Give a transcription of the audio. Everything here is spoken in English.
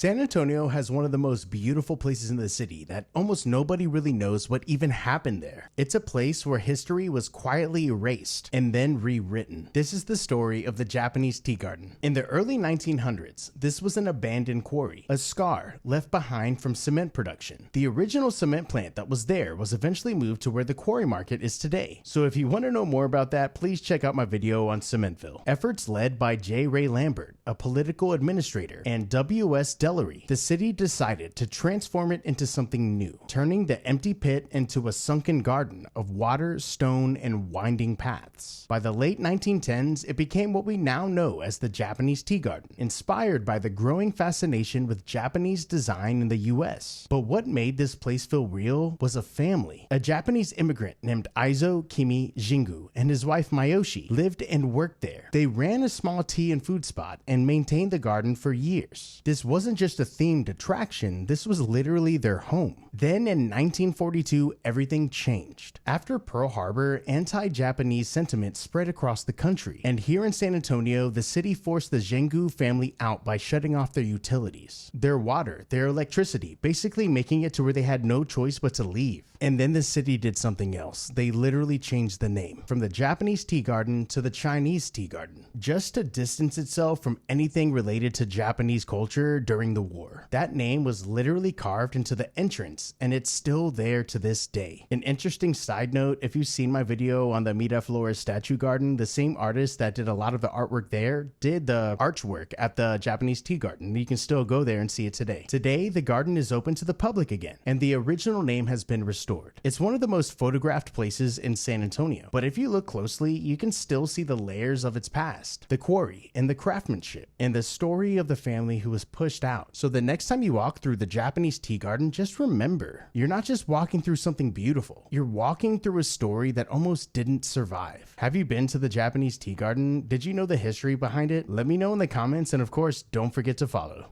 San Antonio has one of the most beautiful places in the city that almost nobody really knows what even happened there. It's a place where history was quietly erased and then rewritten. This is the story of the Japanese tea garden. In the early 1900s, this was an abandoned quarry, a scar left behind from cement production. The original cement plant that was there was eventually moved to where the quarry market is today. So if you want to know more about that, please check out my video on Cementville. Efforts led by J. Ray Lambert, a political administrator, and W.S. Dellery, the city decided to transform it into something new, turning the empty pit into a sunken garden of water, stone, and winding paths. By the late 1910s, it became what we now know as the Japanese tea garden, inspired by the growing fascination with Japanese design in the US. But what made this place feel real was a family. A Japanese immigrant named Aizo Kimi Jingu and his wife Mayoshi lived and worked there. They ran a small tea and food spot and maintained the garden for years. This wasn't just a themed attraction, this was literally their home. Then in 1942, everything changed. After Pearl Harbor, anti-Japanese sentiment spread across the country, and here in San Antonio, the city forced the Jingu family out by shutting off their utilities, their water, their electricity, basically making it to where they had no choice but to leave. And then the city did something else. They literally changed the name from the Japanese tea garden to the Chinese tea garden, just to distance itself from anything related to Japanese culture during the war. That name was literally carved into the entrance, and it's still there to this day. An interesting side note, if you've seen my video on the Miraflores statue garden, the same artist that did a lot of the artwork there did the artwork at the Japanese tea garden. You can still go there and see it today. Today, the garden is open to the public again, and the original name has been restored. It's one of the most photographed places in San Antonio, but if you look closely, you can still see the layers of its past, the quarry and the craftsmanship, and the story of the family who was pushed out. So the next time you walk through the Japanese tea garden, just remember, you're not just walking through something beautiful, you're walking through a story that almost didn't survive. Have you been to the Japanese tea garden? Did you know the history behind it? Let me know in the comments, and of course, don't forget to follow.